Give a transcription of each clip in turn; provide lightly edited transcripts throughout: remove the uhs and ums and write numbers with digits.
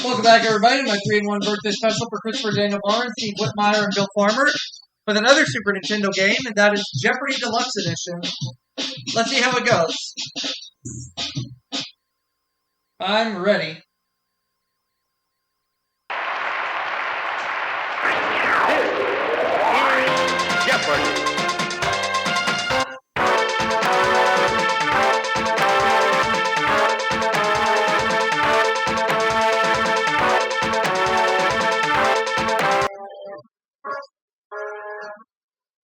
Welcome back, everybody, to my 3-in-1 birthday special for Christopher Daniel Barnes, Steve Whitmire, and Bill Farmer with another Super Nintendo game, and that is Jeopardy! Deluxe Edition. Let's see how it goes. I'm ready. Jeopardy!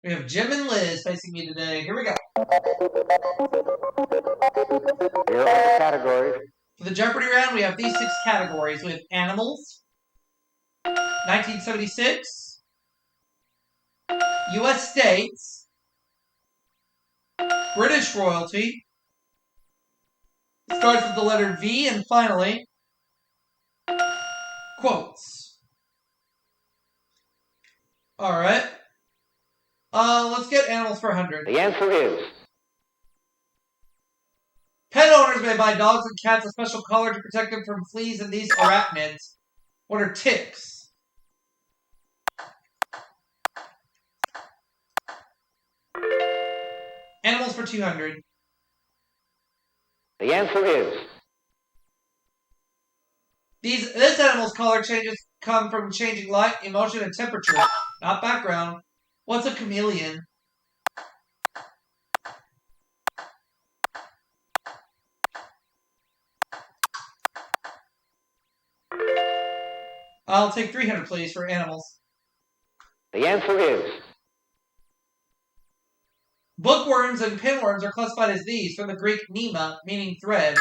We have Jim and Liz facing me today. Here we go. Here are the categories. For the Jeopardy round, we have these 6 categories. We have animals, 1976, U.S. states, British royalty, starts with the letter V, and finally, quotes. Alright. Let's get animals for 100. The answer is Pet owners may buy dogs and cats a special collar to protect them from fleas and these arachnids. What are ticks? Animals for 200. the answer is This animal's color changes come from changing light, emotion, and temperature, not background. What's a chameleon? I'll take 300, please, for animals. the answer is Bookworms and pinworms are classified as these, from the Greek nema, meaning thread.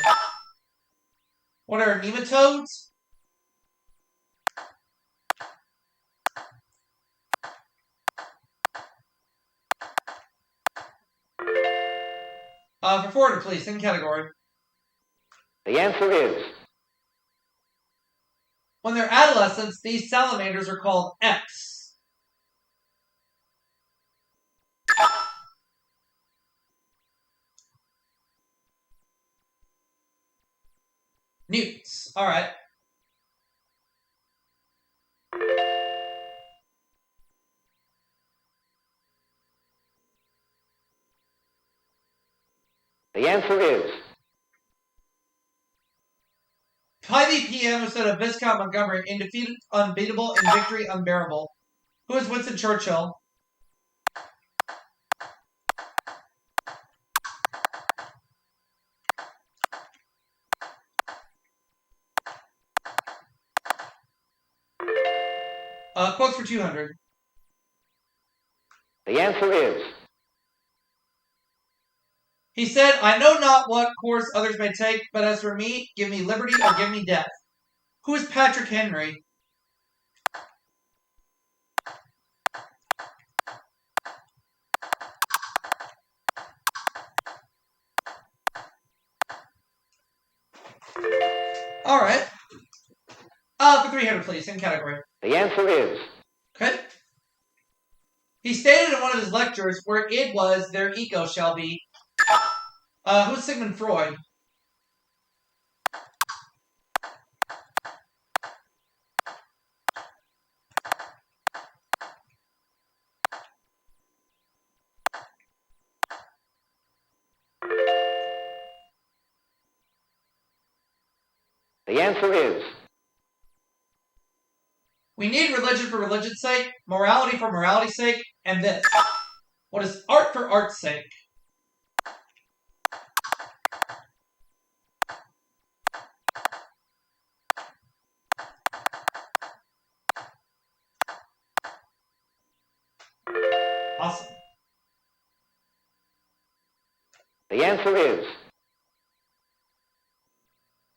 What are nematodes? For 400, please, same category. the answer is When they're adolescents, these salamanders are called X. Newts. All right. the answer is Ivy PM instead of Viscount Montgomery in defeat unbeatable and victory unbearable. Who is Winston Churchill? Quotes for 200. the answer is He said, I know not what course others may take, but as for me, give me liberty or give me death. Who is Patrick Henry? All right. For 300, please, same category. the answer is Okay. He stated in one of his lectures, where it was, their ego shall be. Who's Sigmund Freud? the answer is We need religion for religion's sake, morality for morality's sake, and this. What is art for art's sake? Awesome. the answer is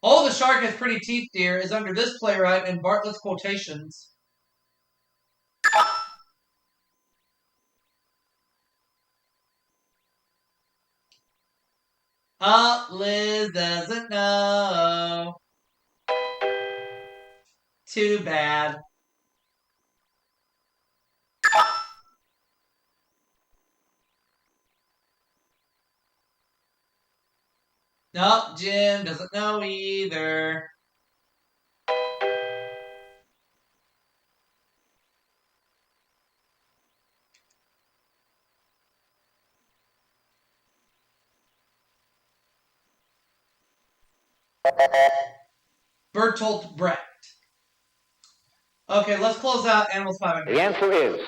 Oh, the shark has pretty teeth, dear, is under this playwright and Bartlett's quotations. Liz doesn't know. Too bad. Nope, Jim doesn't know either. Bertolt Brecht. Okay, let's close out Animals 500. The answer is.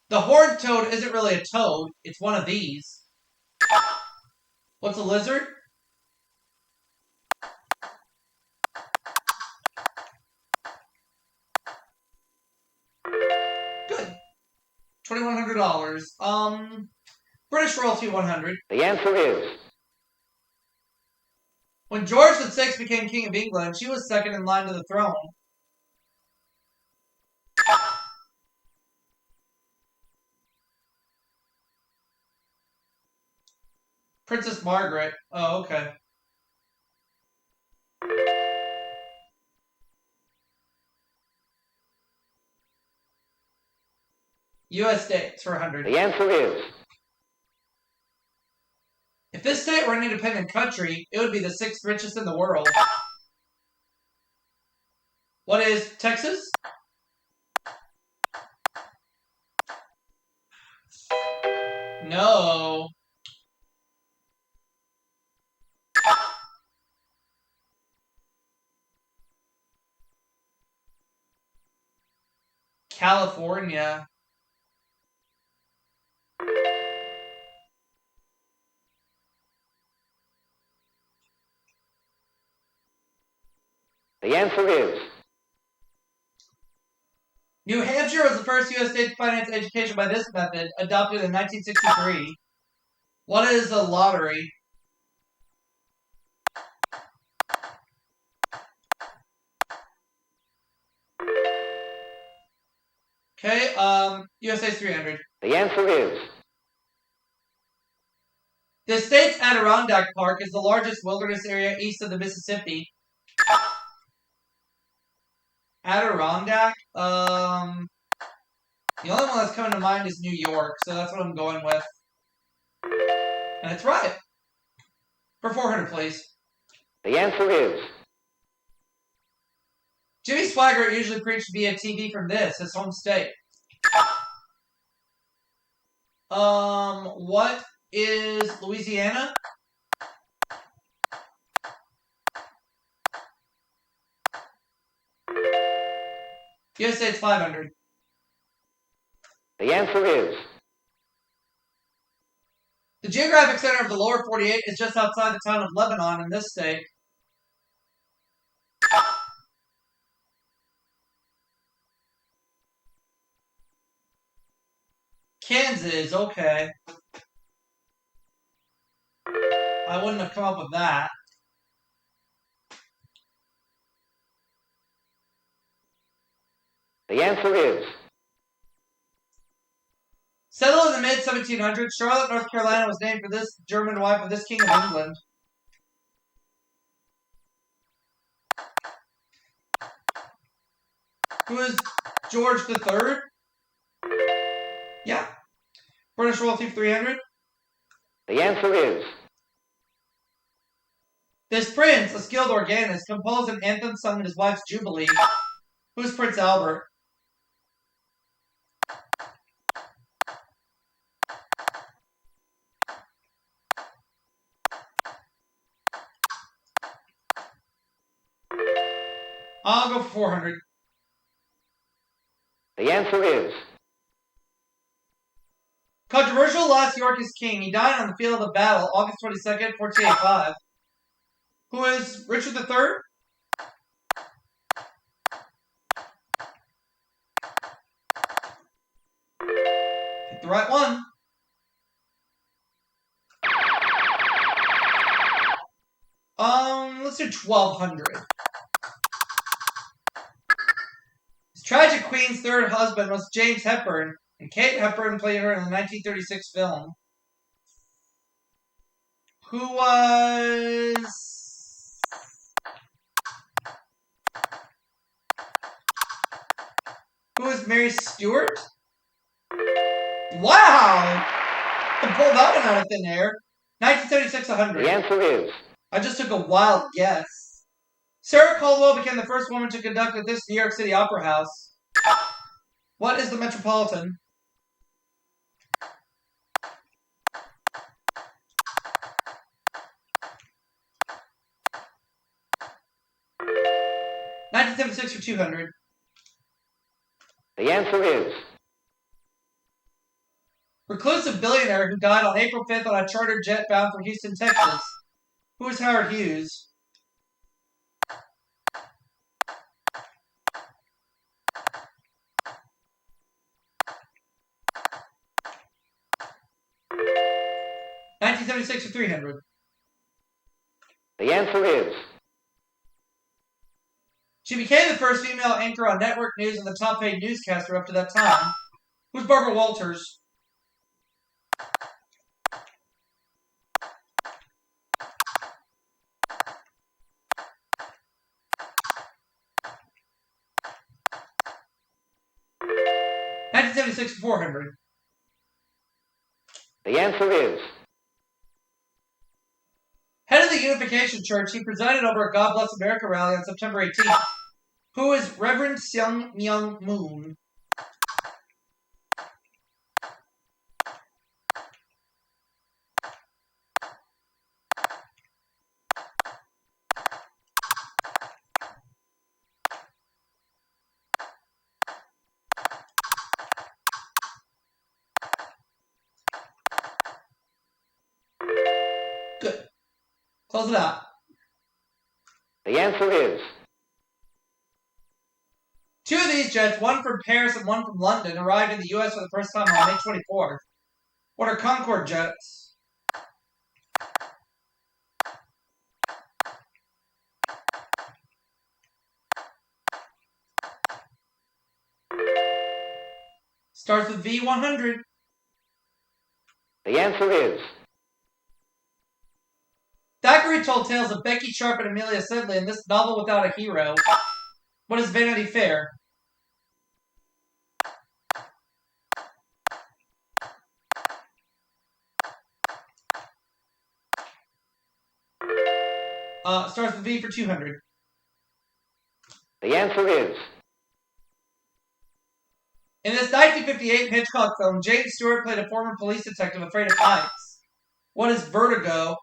The horned toad isn't really a toad. It's one of these. What's a lizard? Good. $2,100. British royalty 100. The answer is. When George VI became King of England, she was second in line to the throne. Princess Margaret. Oh, okay. U.S. states for 100. The answer is. If this state were an independent country, it would be the 6th richest in the world. What is Texas? No. California. The answer is. New Hampshire was the first U.S. state to finance education by this method, adopted in 1963. What is a lottery? Okay, USA's 300. The answer is. The state's Adirondack Park is the largest wilderness area east of the Mississippi. Adirondack? The only one that's coming to mind is New York, so that's what I'm going with. And it's right. For 400, please. The answer is. Jimmy Swaggart usually preached via TV from his home state. What is Louisiana? USA it's 500. The answer is. The geographic center of the lower 48 is just outside the town of Lebanon in this state. Kansas, okay. I wouldn't have come up with that. The answer is. Settled in the mid-1700s, Charlotte, North Carolina was named for this German wife of this King of England. Who is George III? Yeah. British royalty 300. The answer is. This prince, a skilled organist, composed an anthem sung at his wife's jubilee. Who's Prince Albert? I'll go for 400. The answer is. Controversial lost York as king. He died on the field of battle, August 22nd, 1485. Who is Richard III? Pick the right one. Let's do 1200. His tragic queen's third husband was James Hepburn, and Kate Hepburn played her in the 1936 film. Who was Mary Stuart? Wow! I pulled that one out of thin air. 1976, 100. The answer is. I just took a wild guess. Sarah Caldwell became the first woman to conduct at this New York City Opera House. What is the Metropolitan? 1976 for 200. The answer is Reclusive billionaire who died on April 5th on a chartered jet bound for Houston, Texas. Who is Howard Hughes? $1976 for 300. the answer is She became the first female anchor on network news and the top-paid newscaster up to that time. Who's Barbara Walters? $1976 for 400. the answer is Head of the Unification Church, he presided over a God Bless America rally on September 18th. Who is Reverend Seung Myung Moon? Good. Close it out. the answer is Two of these jets, one from Paris and one from London, arrived in the U.S. for the first time on May 24th. What are Concorde jets? Starts with V100. the answer is Thackeray told tales of Becky Sharp and Amelia Sedley in this novel without a hero. What is Vanity Fair? Starts with V for 200. the answer is In this 1958 Hitchcock film, James Stewart played a former police detective afraid of heights. What is Vertigo?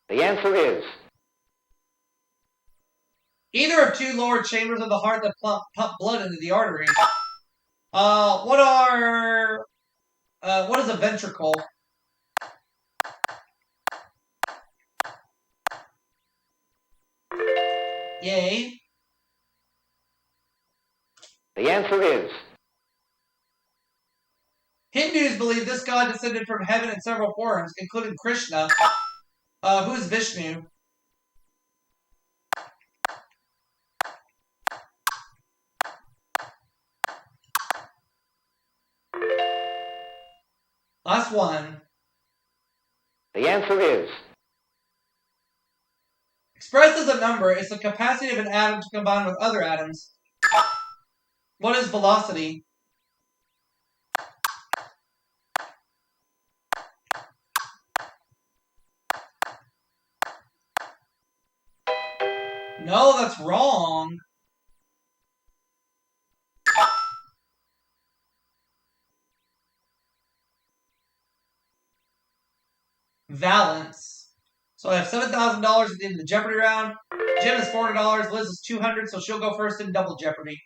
the answer is Either of two lower chambers of the heart that pump blood into the artery. What is a ventricle? Yay. the answer is Hindus believe this god descended from heaven in several forms, including Krishna. Who is Vishnu? Last one. the answer is Expressed as a number, it's the capacity of an atom to combine with other atoms. What is velocity? No, that's wrong. Valence. So I have $7,000 at the end of the Jeopardy round. Jim is $400. Liz is $200, so she'll go first in double Jeopardy.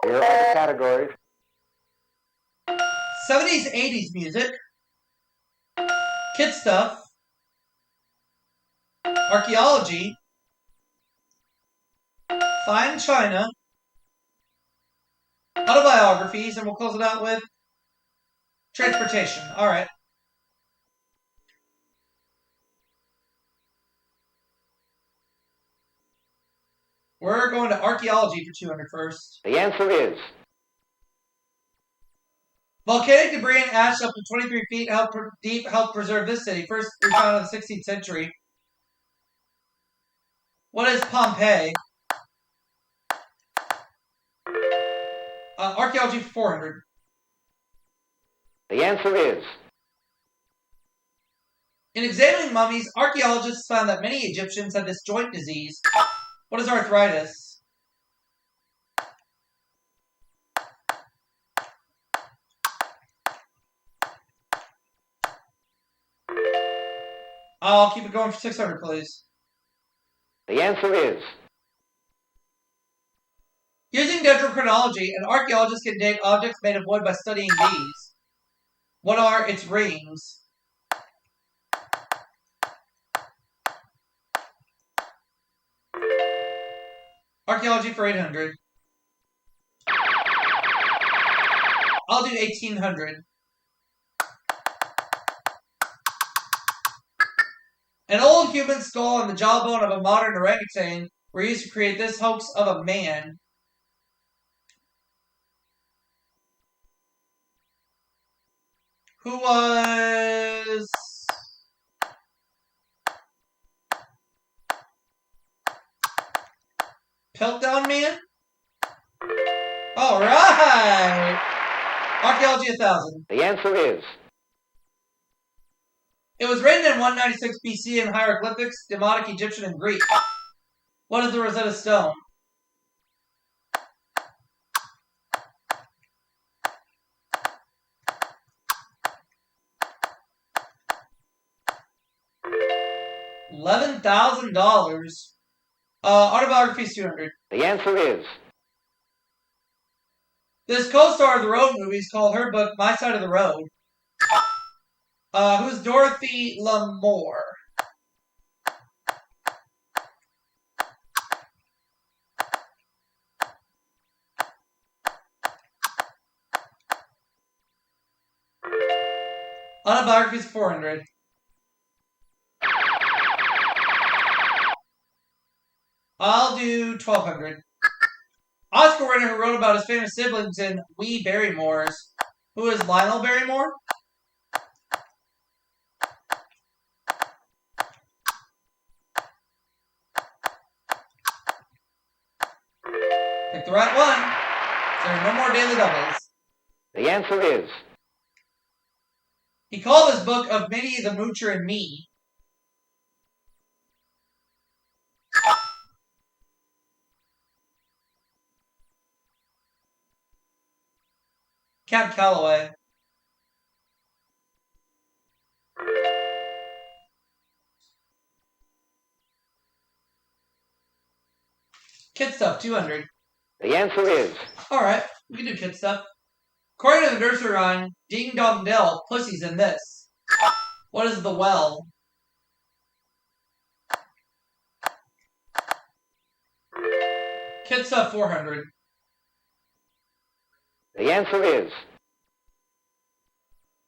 Here are the categories. 70s, 80s music. Kid stuff. Archaeology. Fine china. Autobiographies, and we'll close it out with transportation. All right. We're going to archaeology for 200 first. The answer is Volcanic debris and ash up to 23 feet deep helped preserve this city, first found in the 16th century. What is Pompeii? Archaeology for 400. The answer is In examining mummies, archaeologists found that many Egyptians had this joint disease. What is arthritis? I'll keep it going for 600, please. the answer is Using dendrochronology, an archaeologist can date objects made of wood by studying these. What are its rings? Archaeology for 800. I'll do 1800. An old human skull and the jawbone of a modern orangutan were used to create this hoax of a man. Who was... Piltdown Man? Alright! Archaeology 1000. the answer is It was written in 196 BC in hieroglyphics, Demotic, Egyptian, and Greek. What is the Rosetta Stone? $11,000. Autobiography is 200. the answer is This co-star of the Road movies called her book My Side of the Road. Who's Dorothy L'Amour? Autobiography is 400. I'll do 1200. Oscar winner who wrote about his famous siblings in We Barrymores. Who is Lionel Barrymore? Pick the right one. There are no more daily doubles. the answer is He called his book Of Minnie the Moocher and Me. Cab Calloway. Kid Stuff, 200. the answer is Alright, we can do kid stuff. According to the nursery rhyme, Ding Dong Dell, pussy's in this. What is the well? Kid Stuff, 400. the answer is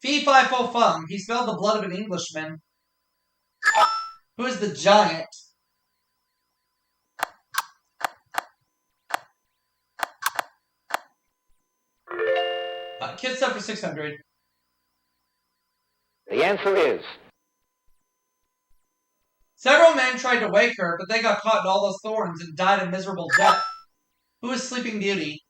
Fee Fi Fo Fum, he smelled the blood of an Englishman. Who is the giant? Kid Stuff for 600. the answer is Several men tried to wake her, but they got caught in all those thorns and died a miserable death. Who is Sleeping Beauty?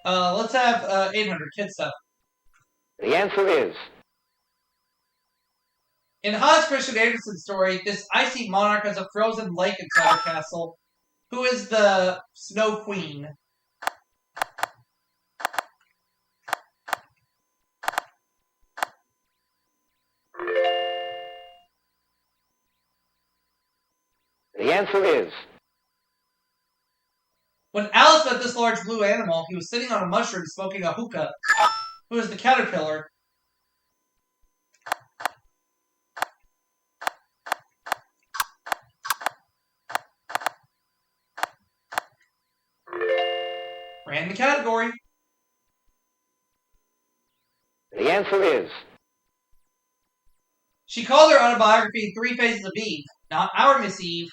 Let's have 800. Kid Stuff. the answer is In Hans Christian Andersen's story, this icy monarch has a frozen lake inside her castle. Who is the Snow Queen? the answer is When Alice met this large blue animal, he was sitting on a mushroom smoking a hookah. Who is the caterpillar? Ran the category. the answer is She called her autobiography Three Phases of Eve, not Our Miss Eve.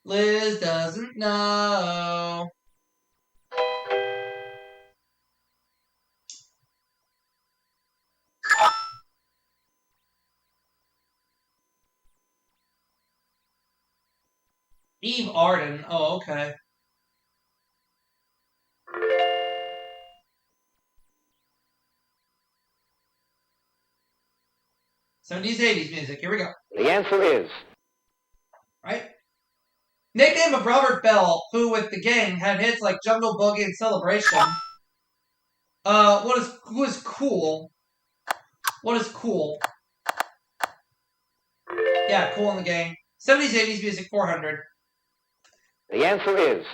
Liz doesn't know. Eve Arden. Oh, okay. '70s, '80s music. Here we go. The answer is. Right? Nickname of Robert Bell, who with the gang had hits like Jungle Boogie and Celebration. Who is cool? What is cool? Yeah, Cool in the Gang. '70s, '80s music, 400. The answer is.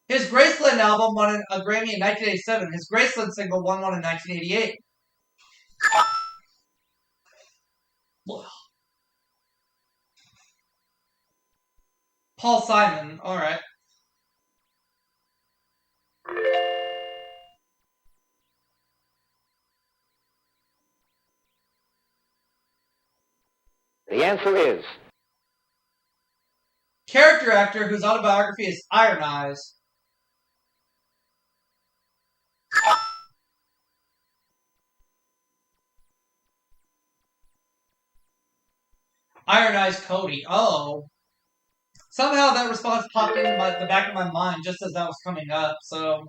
His Graceland album won a Grammy in 1987. His Graceland single won one in 1988. Paul Simon. All right. The answer is. Character actor whose autobiography is Iron Eyes. Iron Eyes Cody. Oh. Somehow that response popped into the back of my mind just as that was coming up, so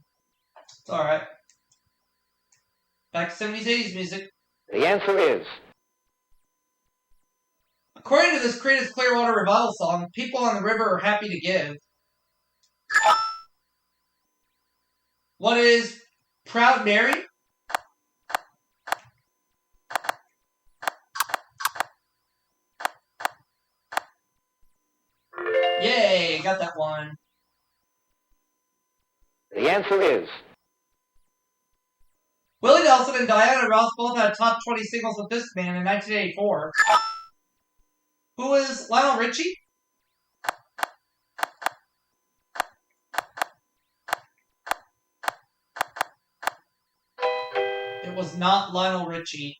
it's alright. Back to '70s, '80s music. The answer is. According to this Creedence Clearwater Revival song, people on the river are happy to give. What is Proud Mary? Yay, got that one. The answer is. Willie Nelson and Diana Ross both had top 20 singles with this band in 1984. Who is Lionel Richie? It was not Lionel Richie.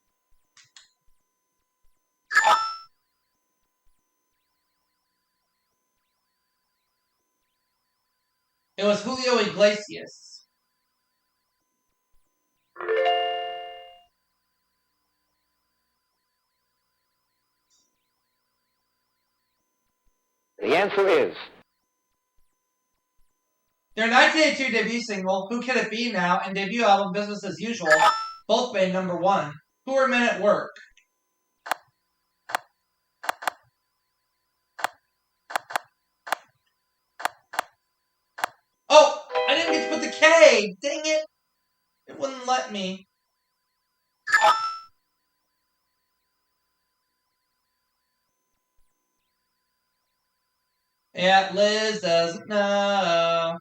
It was Julio Iglesias. The answer is. Their 1982 debut single, Who Can It Be Now, and debut album, Business As Usual, both made #1. Who were Men at Work? Oh, I didn't get to put the K. Dang it. It wouldn't let me. Yeah, Liz doesn't know.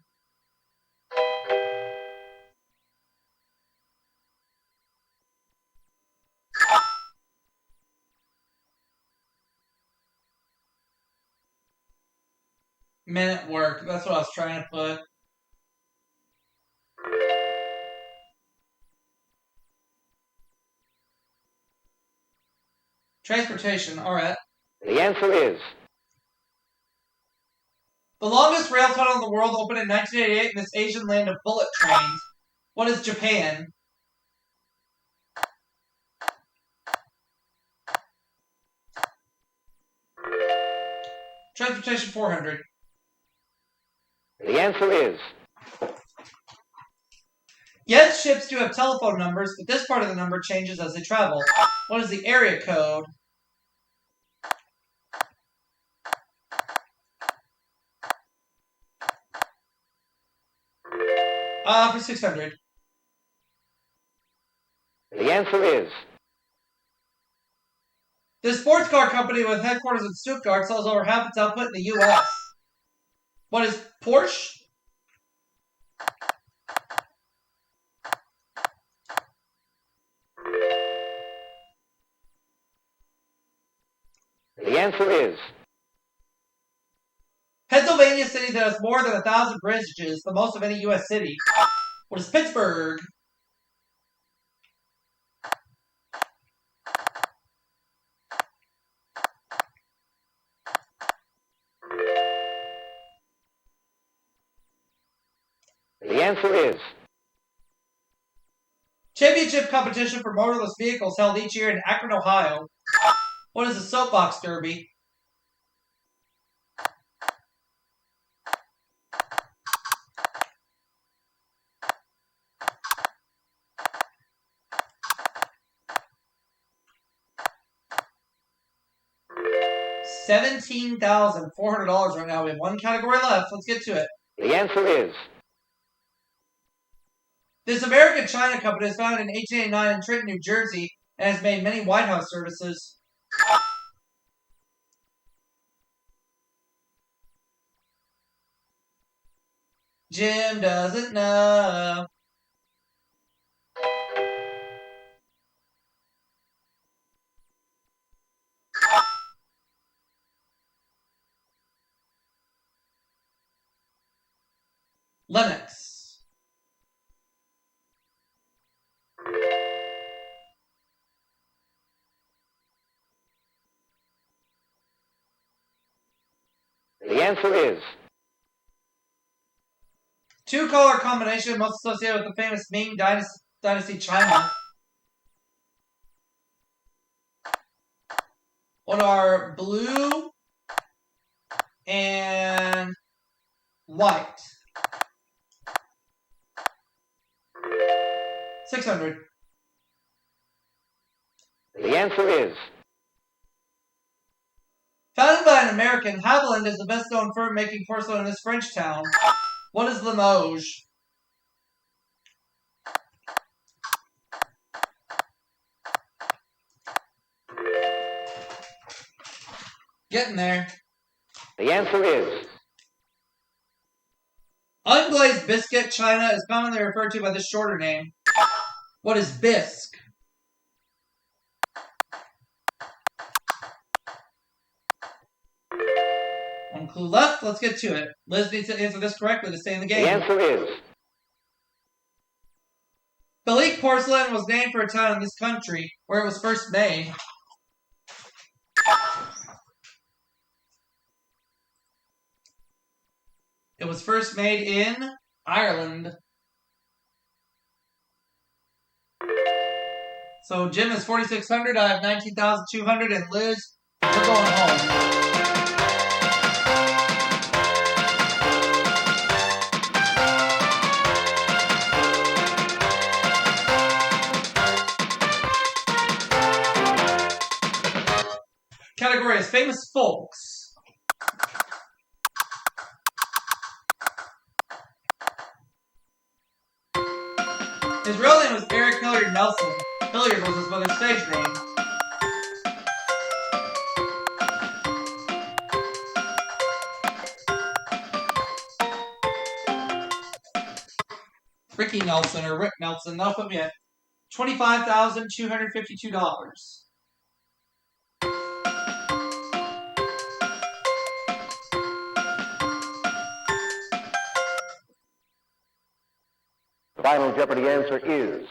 Men at Work. That's what I was trying to put. Transportation. All right. The answer is. The longest rail tunnel in the world opened in 1988 in this Asian land of bullet trains. What is Japan? Transportation 400. The answer is. Yes, ships do have telephone numbers, but this part of the number changes as they travel. What is the area code? For 600. The answer is. This sports car company with headquarters in Stuttgart sells over half its output in the U.S. What is Porsche? The answer is. Pennsylvania city that has more than 1,000 bridges, the most of any U.S. city. What is Pittsburgh? answer is Championship competition for motorless vehicles held each year in Akron, Ohio. What is a soapbox derby? $17,400 right now. We have one category left. Let's get to it. the answer is This American China company was founded in 1889 in Trenton, New Jersey, and has made many White House services. Jim doesn't know. Lennox. the answer is Two-color combination most associated with the famous Ming Dynasty China. What are blue and white? 600. the answer is Founded by an American, Haviland is the best-known firm making porcelain in this French town. What is Limoges? Getting there. the answer is Unglazed biscuit China is commonly referred to by this shorter name. What is bisque? One clue left. Let's get to it. Liz needs to answer this correctly to stay in the game. the answer is Belique porcelain was named for a town in this country where it was first made. It was first made in Ireland. So Jim is 4,600. I have 19,200, and Liz, we're going home. Category is famous folks. His real name was Eric Hilliard Nelson. Hilliard was his mother's stage name. Ricky Nelson or Rick Nelson. That'll put me at $25,252. the final Jeopardy answer is